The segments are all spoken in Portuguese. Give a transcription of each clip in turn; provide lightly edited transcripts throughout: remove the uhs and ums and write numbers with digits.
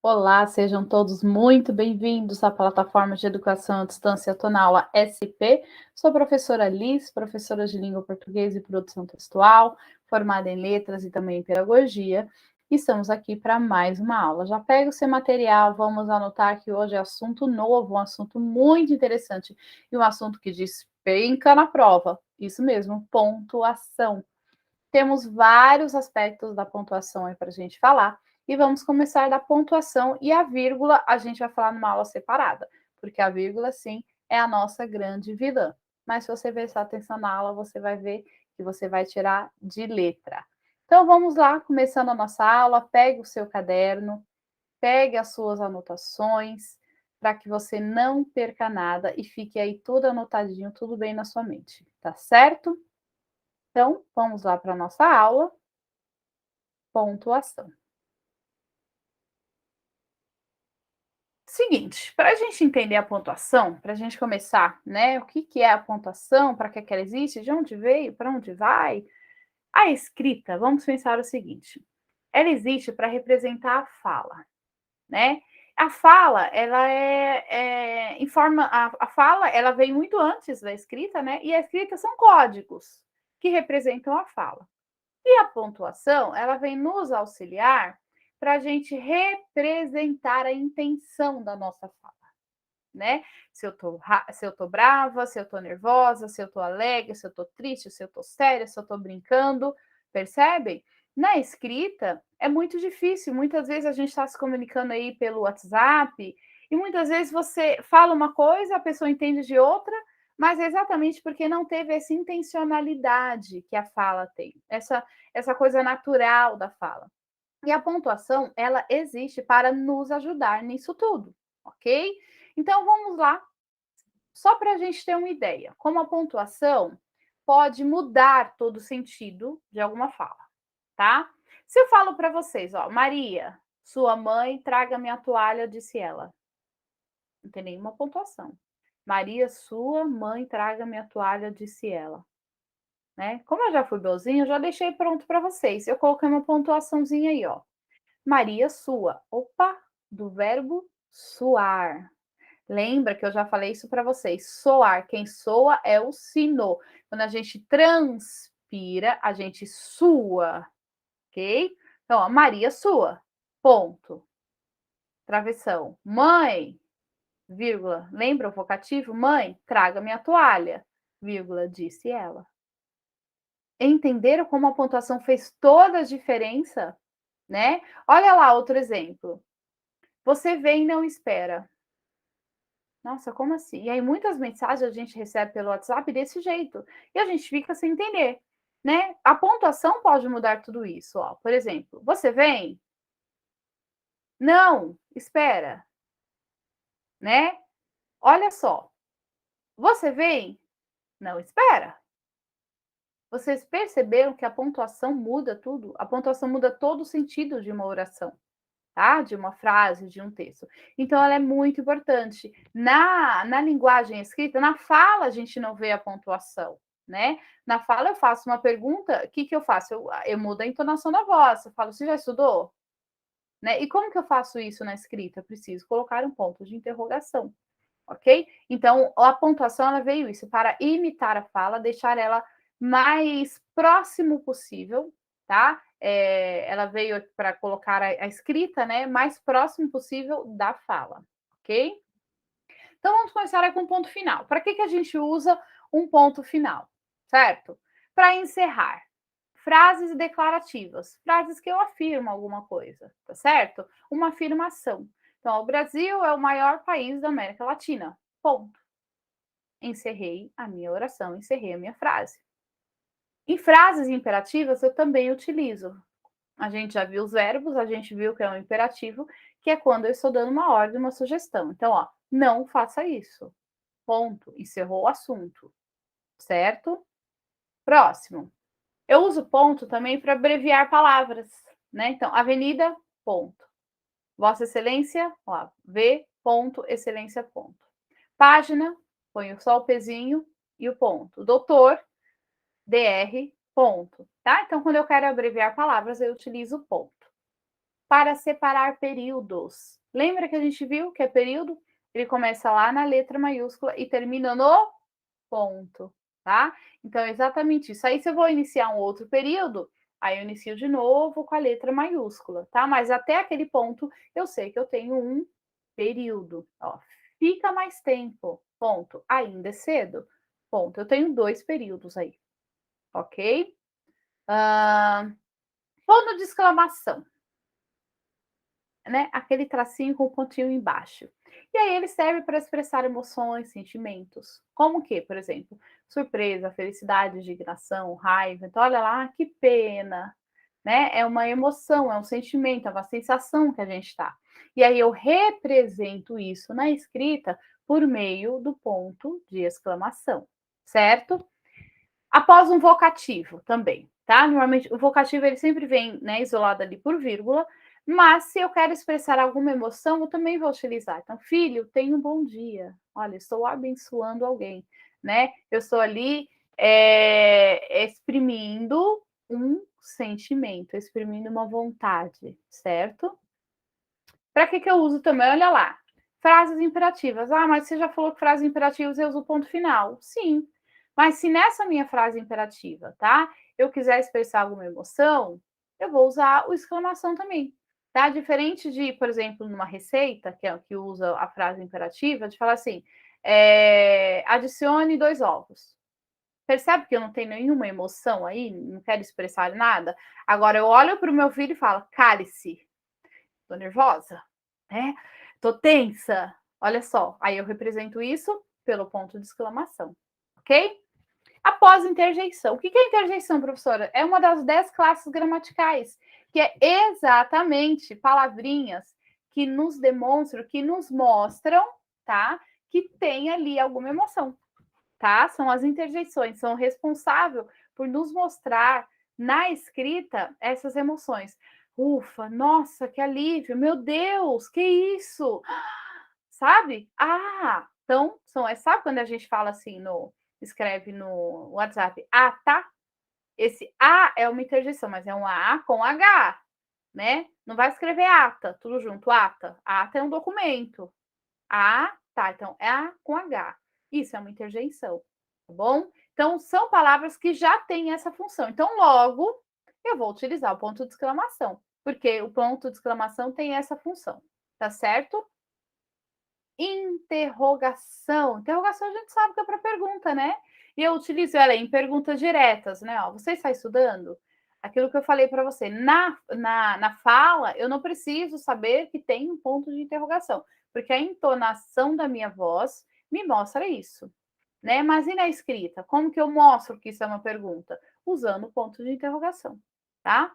Olá, sejam todos muito bem-vindos à plataforma de educação à distância Tonaula SP. Sou a professora Liz, professora de língua portuguesa e produção textual, formada em letras e também em pedagogia. E estamos aqui para mais uma aula. Já pega o seu material, vamos anotar que hoje é assunto novo, um assunto muito interessante e um assunto que despenca na prova. Isso mesmo, pontuação. Temos vários aspectos da pontuação aí para a gente falar. E vamos começar da pontuação e a vírgula a gente vai falar numa aula separada, porque a vírgula, sim, é a nossa grande vilã. Mas se você prestar atenção na aula, você vai ver que você vai tirar de letra. Então vamos lá, começando a nossa aula, pegue o seu caderno, pegue as suas anotações, para que você não perca nada e fique aí tudo anotadinho, tudo bem na sua mente, tá certo? Então, vamos lá para a nossa aula, pontuação. Seguinte, para a gente entender a pontuação, para a gente começar, né? O que é a pontuação, para que ela existe, de onde veio, para onde vai? A escrita, vamos pensar o seguinte: ela existe para representar a fala, né? A fala, ela a fala, ela vem muito antes da escrita, né? E a escrita são códigos que representam a fala. E a pontuação, ela vem nos auxiliar para a gente representar a intenção da nossa fala, né? Se eu tô brava, se eu tô nervosa, se eu tô alegre, se eu tô triste, se eu tô séria, se eu tô brincando, percebem? Na escrita é muito difícil. Muitas vezes a gente está se comunicando aí pelo WhatsApp e muitas vezes você fala uma coisa, a pessoa entende de outra, mas é exatamente porque não teve essa intencionalidade que a fala tem, essa coisa natural da fala. E a pontuação, ela existe para nos ajudar nisso tudo, ok? Então vamos lá, só para a gente ter uma ideia, como a pontuação pode mudar todo o sentido de alguma fala, tá? Se eu falo para vocês, ó, Maria, sua mãe, traga minha toalha, disse ela. Não tem nenhuma pontuação. Maria, sua mãe, traga minha toalha, disse ela. Né? Como eu já fui bonzinha, eu já deixei pronto para vocês. Eu coloquei uma pontuaçãozinha aí, ó. Maria sua. Opa, do verbo suar. Lembra que eu já falei isso para vocês? Soar. Quem soa é o sino. Quando a gente transpira, a gente sua, ok? Então, ó, Maria sua. Ponto. Travessão. Mãe, vírgula. Lembra o vocativo? Mãe, traga minha toalha, vírgula, disse ela. Entenderam como a pontuação fez toda a diferença, né? Olha lá outro exemplo. Você vem e não espera. Nossa, como assim? E aí muitas mensagens a gente recebe pelo WhatsApp desse jeito, e a gente fica sem entender, né? A pontuação pode mudar tudo isso, ó. Por exemplo, você vem? Não, espera, né? Olha só. Você vem? Não, espera. Vocês perceberam que a pontuação muda tudo? A pontuação muda todo o sentido de uma oração. Tá? De uma frase, de um texto. Então, ela é muito importante. Na linguagem escrita, na fala, a gente não vê a pontuação, né? Na fala, eu faço uma pergunta, o que, que eu faço? Eu mudo a entonação da voz. Eu falo, você já estudou? Né? E como que eu faço isso na escrita? Eu preciso colocar um ponto de interrogação, ok? Então, a pontuação, ela veio isso, para imitar a fala, deixar ela mais próximo possível, tá? Ela veio para colocar a escrita, né, mais próximo possível da fala, ok? Então, vamos começar com o ponto final. Para que a gente usa um ponto final, certo? Para encerrar. Frases declarativas, frases que eu afirmo alguma coisa, tá certo? Uma afirmação. Então, o Brasil é o maior país da América Latina. Ponto. Encerrei a minha oração, encerrei a minha frase. Em frases imperativas, eu também utilizo. A gente já viu os verbos, a gente viu que é um imperativo, que é quando eu estou dando uma ordem, uma sugestão. Então, ó, não faça isso. Ponto. Encerrou o assunto. Certo? Próximo. Eu uso ponto também para abreviar palavras, né? Então, avenida, ponto. Vossa Excelência, ó, V, ponto, excelência, ponto. Página, ponho só o pezinho e o ponto. Doutor, DR, ponto. Tá? Então, quando eu quero abreviar palavras, eu utilizo ponto. para separar períodos. Lembra que a gente viu que é período? Ele começa lá na letra maiúscula e termina no ponto, tá? Então, é exatamente isso. Aí, se eu vou iniciar um outro período, aí eu inicio de novo com a letra maiúscula, tá? Mas até aquele ponto, eu sei que eu tenho um período. Ó, fica mais tempo, ponto. Ainda é cedo, ponto. Eu tenho 2 períodos aí, ok? Ponto de exclamação, né? Aquele tracinho com o pontinho embaixo. E aí ele serve para expressar emoções, sentimentos. Como que, por exemplo, surpresa, felicidade, indignação, raiva. Então, olha lá, que pena, né? É uma emoção, é um sentimento, é uma sensação que a gente está. E aí eu represento isso na escrita por meio do ponto de exclamação, certo? Após um vocativo também, tá? Normalmente o vocativo ele sempre vem, né, isolado ali por vírgula, mas se eu quero expressar alguma emoção, eu também vou utilizar. Então, filho, tenha um bom dia. Olha, estou abençoando alguém, né? Eu estou ali exprimindo um sentimento, exprimindo uma vontade, certo? Para que eu uso também? Olha lá, frases imperativas. Ah, mas você já falou que frases imperativas eu uso o ponto final. Sim, mas se nessa minha frase imperativa, tá, eu quiser expressar alguma emoção, eu vou usar o exclamação também, tá? Diferente de, por exemplo, numa receita, que é que usa a frase imperativa, de falar assim, adicione 2 ovos. Percebe que eu não tenho nenhuma emoção aí, não quero expressar nada? Agora eu olho para o meu filho e falo, cale-se. Tô nervosa, né? Tô tensa. Olha só, aí eu represento isso pelo ponto de exclamação, ok? Após interjeição. O que é interjeição, professora? É uma das 10 classes gramaticais, que é exatamente palavrinhas que nos demonstram, que nos mostram, tá? Que tem ali alguma emoção, tá? São as interjeições, são responsáveis por nos mostrar na escrita essas emoções. Ufa, nossa, que alívio, meu Deus, que isso? Sabe? Ah, então, sabe quando a gente fala assim escreve no WhatsApp, ah, tá? Esse A é uma interjeição, mas é um A com H, né? Não vai escrever ata, tudo junto, ata. Ata é um documento. A, tá, então é A com H. Isso é uma interjeição, tá bom? Então, são palavras que já têm essa função. Então, logo, eu vou utilizar o ponto de exclamação, porque o ponto de exclamação tem essa função, tá certo? Interrogação. Interrogação a gente sabe que é para pergunta, né? E eu utilizo ela em perguntas diretas, né? Ó, você está estudando? Aquilo que eu falei para você. Na fala, eu não preciso saber que tem um ponto de interrogação, porque a entonação da minha voz me mostra isso, né? Mas e na escrita? Como que eu mostro que isso é uma pergunta? Usando o ponto de interrogação, tá?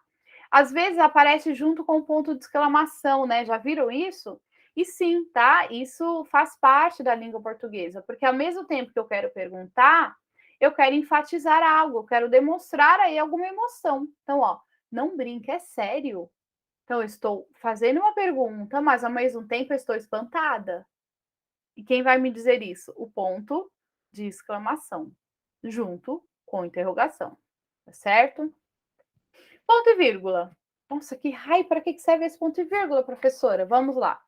Às vezes aparece junto com o ponto de exclamação, né? Já viram isso? E sim, tá? Isso faz parte da língua portuguesa, porque ao mesmo tempo que eu quero perguntar, eu quero enfatizar algo, eu quero demonstrar aí alguma emoção. Então, ó, não brinca, é sério. Então, eu estou fazendo uma pergunta, mas ao mesmo tempo eu estou espantada. E quem vai me dizer isso? O ponto de exclamação, junto com interrogação, tá certo? Ponto e vírgula. Nossa, que raio, para que serve esse ponto e vírgula, professora? Vamos lá.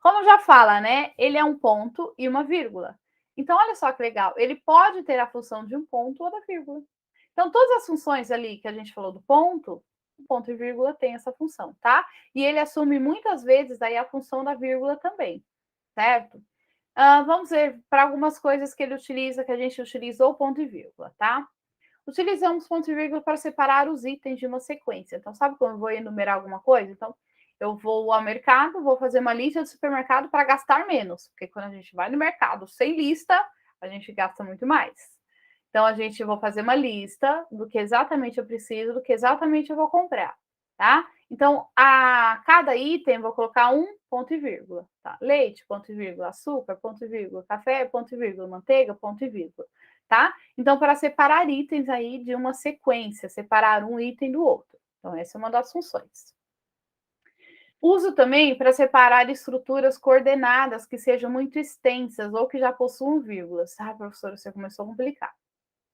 Como já fala, né? Ele é um ponto e uma vírgula. Então, olha só que legal. Ele pode ter a função de um ponto ou da vírgula. Então, todas as funções ali que a gente falou do ponto, o ponto e vírgula tem essa função, tá? E ele assume muitas vezes aí a função da vírgula também, certo? Vamos ver para algumas coisas que ele utiliza, que a gente utilizou ponto e vírgula, tá? Utilizamos ponto e vírgula para separar os itens de uma sequência. Então, sabe quando eu vou enumerar alguma coisa? Então, eu vou ao mercado, vou fazer uma lista de supermercado para gastar menos, porque quando a gente vai no mercado sem lista, a gente gasta muito mais. Então, a gente vou fazer uma lista do que exatamente eu preciso, do que exatamente eu vou comprar, tá? Então, a cada item eu vou colocar um ponto e vírgula, tá? Leite, ponto e vírgula, açúcar, ponto e vírgula, café, ponto e vírgula, manteiga, ponto e vírgula, tá? Então, para separar itens aí de uma sequência, separar um item do outro. Então, essa é uma das funções. Uso também para separar estruturas coordenadas que sejam muito extensas ou que já possuam vírgulas. Ah, professora, você começou a complicar.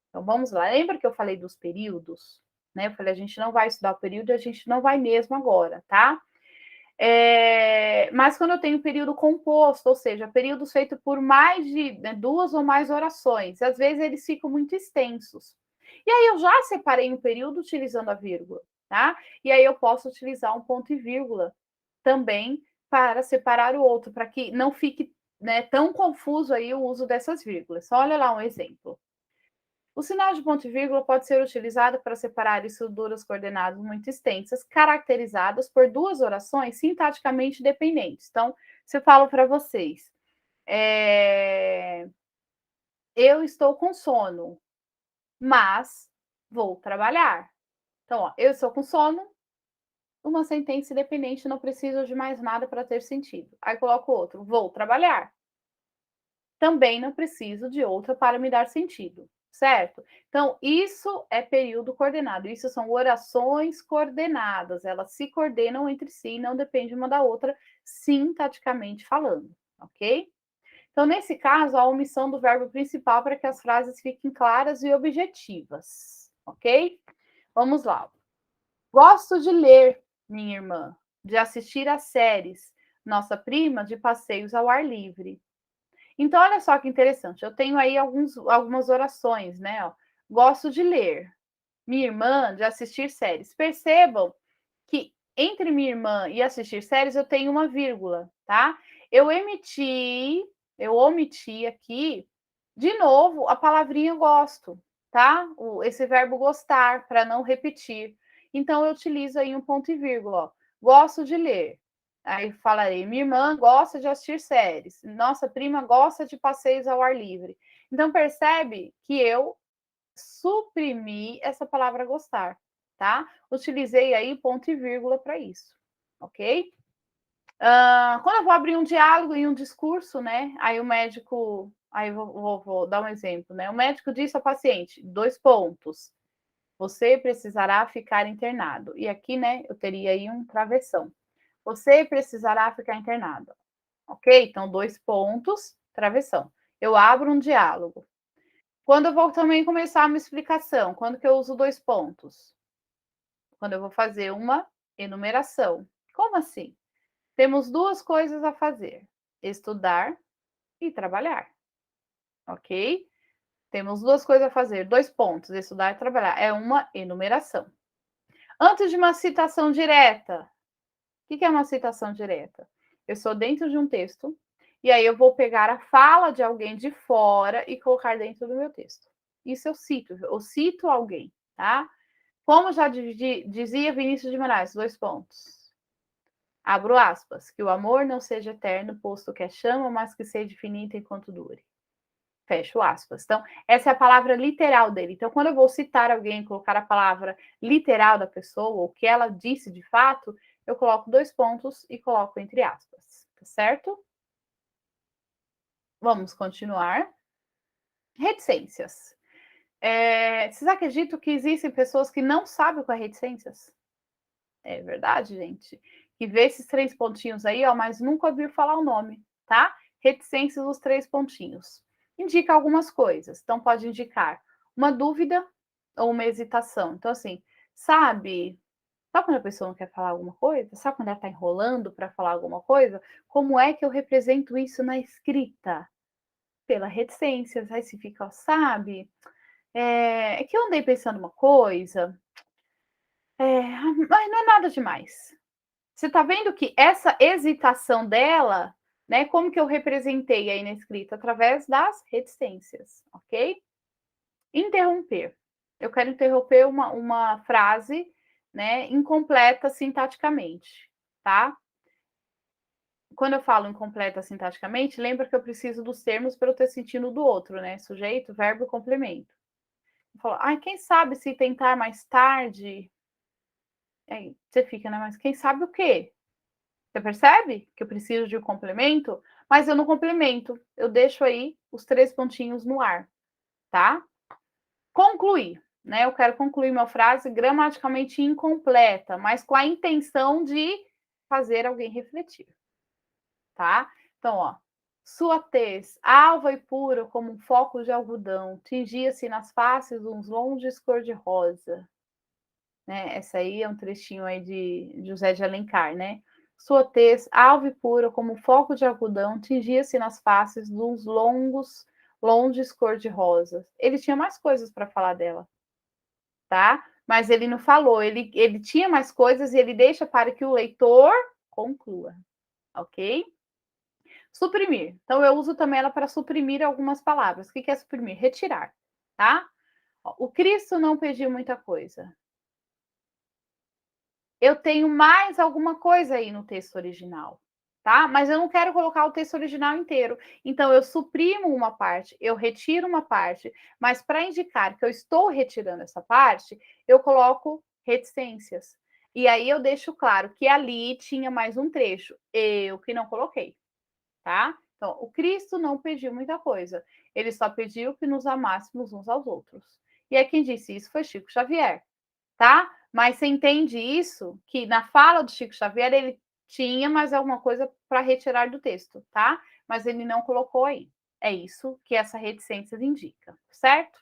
Então, vamos lá. Lembra que eu falei dos períodos? Né? Eu falei, a gente não vai estudar o período, a gente não vai mesmo agora, tá? Mas quando eu tenho período composto, ou seja, períodos feitos por mais de, né, 2 ou mais orações, às vezes eles ficam muito extensos. E aí eu já separei um período utilizando a vírgula, tá? E aí eu posso utilizar um ponto e vírgula também para separar o outro, para que não fique, né, tão confuso aí o uso dessas vírgulas. Olha lá um exemplo. O sinal de ponto e vírgula pode ser utilizado para separar estruturas coordenadas muito extensas, caracterizadas por duas orações sintaticamente dependentes. Então, se eu falo para vocês, eu estou com sono, mas vou trabalhar. Então, ó, eu estou com sono, uma sentença independente, não preciso de mais nada para ter sentido. Aí coloco outro, vou trabalhar. Também não preciso de outra para me dar sentido, certo? Então, isso é período coordenado, isso são orações coordenadas, elas se coordenam entre si, não depende uma da outra, sintaticamente falando, ok? Então, nesse caso, a omissão do verbo principal para que as frases fiquem claras e objetivas, ok? Vamos lá. Gosto de ler, minha irmã, de assistir às séries, nossa prima de passeios ao ar livre. Então, olha só que interessante. Eu tenho aí algumas orações, né? Ó. Gosto de ler. Minha irmã, de assistir séries. Percebam que entre minha irmã e assistir séries eu tenho uma vírgula, tá? Eu omiti aqui, de novo, a palavrinha gosto, tá? Esse verbo gostar, para não repetir. Então, eu utilizo aí um ponto e vírgula. Ó. Gosto de ler. Aí falarei, minha irmã gosta de assistir séries, nossa prima gosta de passeios ao ar livre. Então, percebe que eu suprimi essa palavra gostar, tá? Utilizei aí ponto e vírgula para isso, ok? Quando eu vou abrir um diálogo e um discurso, né? Aí o médico, aí vou dar um exemplo, né? O médico disse ao paciente, 2 pontos, você precisará ficar internado. E aqui, né, eu teria aí um travessão. Você precisará ficar internado. Ok? Então, 2 pontos, travessão. Eu abro um diálogo. Quando eu vou também começar uma explicação, quando que eu uso 2 pontos? Quando eu vou fazer uma enumeração. Como assim? Temos 2 coisas a fazer: estudar e trabalhar. Ok? Temos 2 coisas a fazer, 2 pontos: estudar e trabalhar. É uma enumeração. Antes de uma citação direta, o que é uma citação direta? Eu sou dentro de um texto e aí eu vou pegar a fala de alguém de fora e colocar dentro do meu texto. Isso eu cito alguém, tá? Como já dizia Vinícius de Moraes, 2 pontos. Abro aspas, que o amor não seja eterno, posto que é chama, mas que seja infinita enquanto dure. Fecho aspas. Então, essa é a palavra literal dele. Então, quando eu vou citar alguém, colocar a palavra literal da pessoa, o que ela disse de fato, eu coloco 2 pontos e coloco entre aspas, tá certo? Vamos continuar. Reticências. Vocês acreditam que existem pessoas que não sabem o que é reticências? É verdade, gente? Que vê esses 3 pontinhos aí, ó, mas nunca ouviu falar o nome, tá? Reticências, os 3 pontinhos. Indica algumas coisas. Então, pode indicar uma dúvida ou uma hesitação. Então, assim, sabe quando a pessoa não quer falar alguma coisa? Sabe quando ela está enrolando para falar alguma coisa? Como é que eu represento isso na escrita? Pela reticências. Aí se fica, ó, sabe? É que eu andei pensando uma coisa, mas não é nada demais. Você está vendo que essa hesitação dela, né? Como que eu representei aí na escrita? Através das reticências, ok? Interromper. Eu quero interromper uma frase, né, incompleta sintaticamente, tá? Quando eu falo incompleta sintaticamente, lembra que eu preciso dos termos para eu ter sentido do outro, né? Sujeito, verbo e complemento. Eu falo, quem sabe se tentar mais tarde. Aí você fica, né? Mas quem sabe o quê? Você percebe que eu preciso de um complemento? Mas eu não complemento, eu deixo aí os 3 pontinhos no ar, tá? Concluir, né? Eu quero concluir uma frase gramaticalmente incompleta, mas com a intenção de fazer alguém refletir, tá? Então, ó, sua tez, alva e pura como um foco de algodão, tingia-se nas faces uns longes cor-de-rosa, né? Essa aí é um trechinho aí de José de Alencar, né? Sua tez, alva e pura, como foco de algodão, tingia-se nas faces dos longes cor-de-rosa. Ele tinha mais coisas para falar dela, tá? Mas ele não falou, ele tinha mais coisas e ele deixa para que o leitor conclua, ok? Suprimir. Então, eu uso também ela para suprimir algumas palavras. O que é suprimir? Retirar, tá? O Cristo não pediu muita coisa. Eu tenho mais alguma coisa aí no texto original, tá? Mas eu não quero colocar o texto original inteiro. Então, eu suprimo uma parte, eu retiro uma parte, mas para indicar que eu estou retirando essa parte, eu coloco reticências. E aí eu deixo claro que ali tinha mais um trecho, eu que não coloquei, tá? Então, o Cristo não pediu muita coisa, ele só pediu que nos amássemos uns aos outros. E aí quem disse isso foi Chico Xavier, tá? Mas você entende isso? Que na fala do Chico Xavier ele tinha mais alguma coisa para retirar do texto, tá? Mas ele não colocou aí. É isso que essa reticência indica, certo?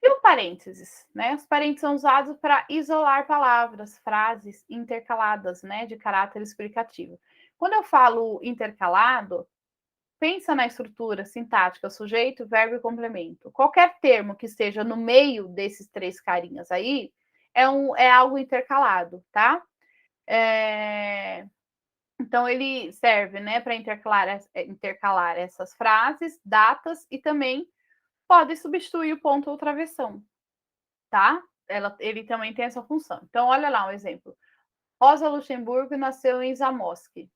E o parênteses, né? Os parênteses são usados para isolar palavras, frases intercaladas, né, de caráter explicativo. Quando eu falo intercalado, pensa na estrutura sintática, sujeito, verbo e complemento. Qualquer termo que esteja no meio desses três carinhas aí é algo intercalado, tá? Então, ele serve, né, para intercalar essas frases, datas e também pode substituir o ponto ou travessão, tá? Ele também tem essa função. Então, olha lá um exemplo. Rosa Luxemburgo nasceu em Zamość,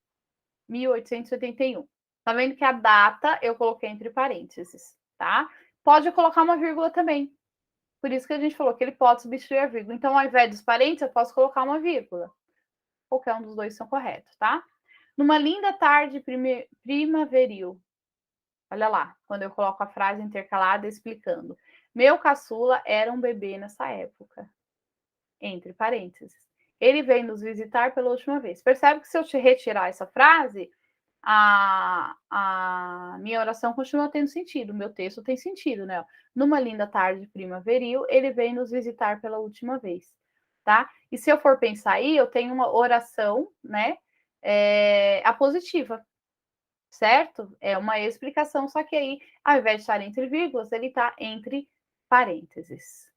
1881. Tá vendo que a data eu coloquei entre parênteses, tá? Pode colocar uma vírgula também. Por isso que a gente falou que ele pode substituir a vírgula. Então, ao invés dos parênteses, eu posso colocar uma vírgula. Qualquer um dos dois são corretos, tá? Numa linda tarde primaveril. Olha lá, quando eu coloco a frase intercalada explicando. Meu caçula era um bebê nessa época. Entre parênteses. Ele veio nos visitar pela última vez. Percebe que se eu te retirar essa frase, a minha oração continua tendo sentido, o meu texto tem sentido, né? Numa linda tarde primaveril, ele veio nos visitar pela última vez, tá? E se eu for pensar aí, eu tenho uma oração, né? Apositiva, certo? É uma explicação, só que aí, ao invés de estar entre vírgulas, ele está entre parênteses.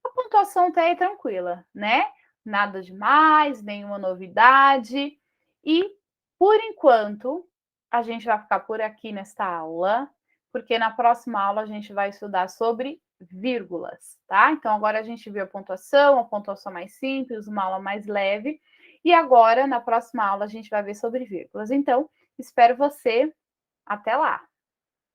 A pontuação tá aí tranquila, né? Nada demais, nenhuma novidade. E, por enquanto, a gente vai ficar por aqui nesta aula, porque na próxima aula a gente vai estudar sobre vírgulas, tá? Então, agora a gente viu a pontuação mais simples, uma aula mais leve. E agora, na próxima aula, a gente vai ver sobre vírgulas. Então, espero você. Até lá!